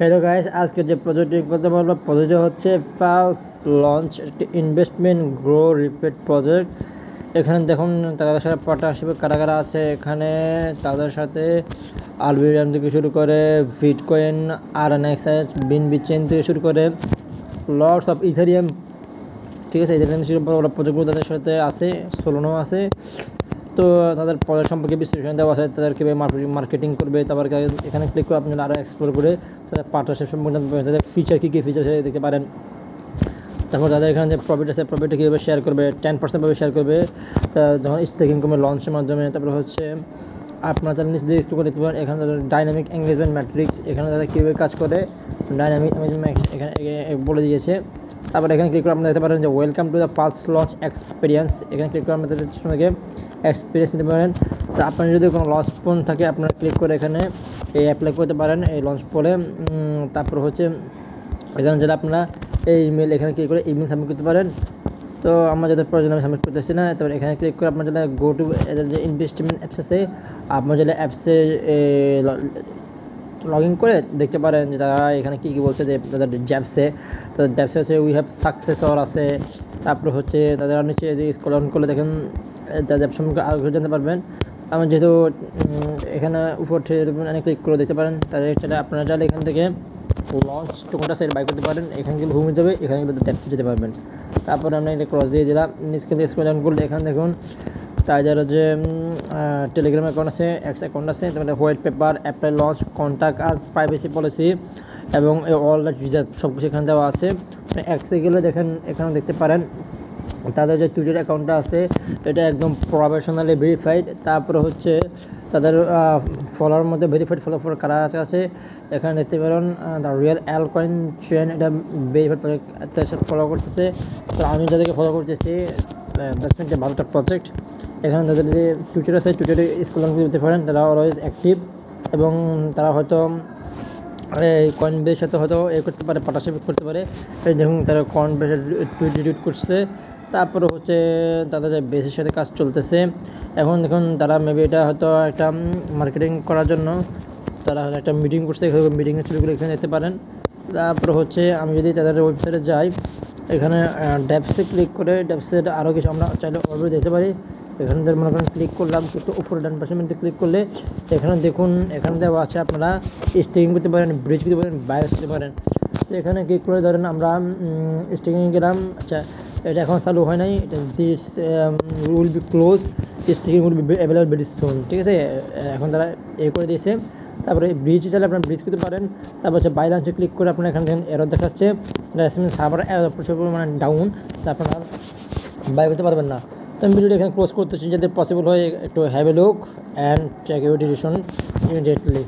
Hello guys, আজকে যে প্রজেক্টটি কথা বলবো প্রজেক্ট হচ্ছে পালস লঞ্চ, একটি ইনভেস্টমেন্ট গ্রো রিপিট প্রজেক্ট। এখানে দেখুন তাদের সাথে পার্টনারশিপ কারা কারা আছে। এখানে তাদের সাথে আলবিরাম থেকে শুরু করে বিটকয়েন, আরএনএক্স, বিনবি চেইন থেকে শুরু করে লর্ডস অফ ইথেরিয়াম, ঠিক আছে, ইথেরিয়াম শুরু করে প্রজেক্টগুলো তাদের সাথে আছে, সোলোনো আছে। তো তাদের প্রজেক্ট সম্পর্কে বিশ্লেষণ দেওয়া আছে, তাদের কীভাবে মার্কেটিং করবে। তারপর এখানে ক্লিক করে আপনি আরও এক্সপ্লোর করে তাদের পার্টনারশিপ সম্পর্কে তাদের ফিচার কী কী ফিচার সেটা দেখতে পারেন। তারপর তাদের এখানে যে প্রফিট আছে, প্রফিটটা কীভাবে শেয়ার করবে, 10% শেয়ার করবে যখন স্টেকিং করবে লঞ্চের মাধ্যমে। তারপর হচ্ছে আপনারা তাদের নিচে দিয়ে এক্সপ্লোর করে দেখতে পারেন। এখানে তাদের ডাইনামিক এঙ্গেজমেন্ট ম্যাট্রিক্স, এখানে তারা কীভাবে কাজ করে ডাইনামিক এঙ্গেজমেন্ট এখানে বলে দিয়েছে। তারপর এখানে ক্লিক করে আপনারা দেখতে পারেন যে welcome to the pulse launch experience. এখানে ক্লিক করে আপনাদের সঙ্গে এক্সপিরিয়েন্স নিতে পারেন। তো আপনার যদি কোনো লঞ্চ ফোন থাকে আপনারা ক্লিক করে এখানে এই অ্যাপ্লাই করতে পারেন এই লঞ্চ ফোনে। তারপর হচ্ছে এখানে যেটা আপনারা এই ইমেল, এখানে ক্লিক করে ইমেল সাবমিট করতে পারেন। তো আমার যাদের প্রয়োজন আমি সাবমিট করতেছি না। তারপর এখানে ক্লিক করে আপনার যেটা গো টু এদের যে ইনভেস্টমেন্ট অ্যাপস আছে, আপনার যেটা অ্যাপসে লগ ইন করে দেখতে পারেন যে তারা এখানে কী কী বলছে। যে তাদের জ্যাপসে, তাদের জ্যাপসে আছে উই হ্যাভ সাকসেসর আছে। তারপর হচ্ছে তাদের নিচে যদি স্ক্রল ডাউন করলে দেখেন তাদের জ্যাপ সম্পর্কে আরও জানতে পারবেন। আমার যেহেতু এখানে উপর ক্লিক করে দেখতে পারেন তাদের সেটা আপনারা চাইলে এখান থেকে লঞ্চ টোকনটা সাইড বাই করতে পারেন। এখানে কিন্তু হোমে যাবে, এখানে কিন্তু ট্যাপ যেতে পারবেন। তারপর আমরা এটা ক্রস দিয়ে দিলাম। নিচে কিন্তু স্ক্রল ডাউন করলে এখানে দেখুন তাদের যে টেলিগ্রাম অ্যাকাউন্ট আছে, এক্স অ্যাকাউন্ট আছে, তারপরে white paper, apply launch, contact us, privacy policy এবং অল দ্যাট রিজার্ভ সব কিছু এখানে দেওয়া আছে। এক্সে গেলে দেখেন এখানে দেখতে পারেন তাদের যে টুইটার অ্যাকাউন্টটা আছে এটা একদম প্রফেশনালি ভেরিফাইড। তারপরে হচ্ছে তাদের ফলোয়ার মধ্যে ভেরিফাইড ফলোয়ার কারা আছে এখানে দেখতে পারেন। দ্য রিয়েল অ্যালকয়েন চেন, এটা ভেরিফাইড প্রজেক্ট ফলো করতেছে। তো আমি যাদেরকে ফলো করতেছি দ্যাটস ভালোটা প্রজেক্ট। এখানে তাদের যে টুইটার আছে টুইটারে স্কুল করতে পারেন, তারা অলওয়েজ অ্যাক্টিভ এবং তারা হয়তো এই কয়েনবেসের সাথে হয়তো করতে পারে, পার্টনারশিপ করতে পারে। এই দেখুন তারা কয়েনবেসের টুইট করছে। তারপরে হচ্ছে তাদের যে বেসের সাথে কাজ চলতেছে। এখন দেখুন তারা মেবি এটা হয়তো একটা মার্কেটিং করার জন্য তারা হয়তো একটা মিটিং করছে, মিটিংয়ের ছবিগুলো এখানে দেখতে পারেন। তারপরে হচ্ছে আমি যদি তাদের ওয়েবসাইটে যাই, এখানে ড্যাপসে ক্লিক করে ড্যাপসে আরও কিছু আমরা চাইলে অর্ডার দেখতে পারি। এখানে মনে করেন ক্লিক করলাম, একটু উপরে ডান পাশে মধ্যে ক্লিক করলে এখানে দেখুন এখানে দেওয়া আছে আপনারা স্টেকিং করতে পারেন, ব্রিজ করতে পারেন, বাই করতে পারেন। তো এখানে ক্লিক করে ধরেন আমরা স্টেকিং গেলাম। আচ্ছা, এটা এখন চালু হয় নাই, এটা this will be close, staking will be available very soon, ঠিক আছে। এখন তারা করে দিয়েছে। তারপরে ব্রিজ চাইলে আপনারা ব্রিজ করতে পারেন। তারপর হচ্ছে বাই লঞ্চে ক্লিক করে আপনারা এখানে দেখেন এরর দেখাচ্ছে, সার্ভার প্রচুর পরিমাণে ডাউন, আপনারা বাই করতে পারবেন না। তো আমি ভিডিওটা এখানে ক্লোজ করতেছি, যাতে পসিবল হয় একটু have a look and check your decision immediately.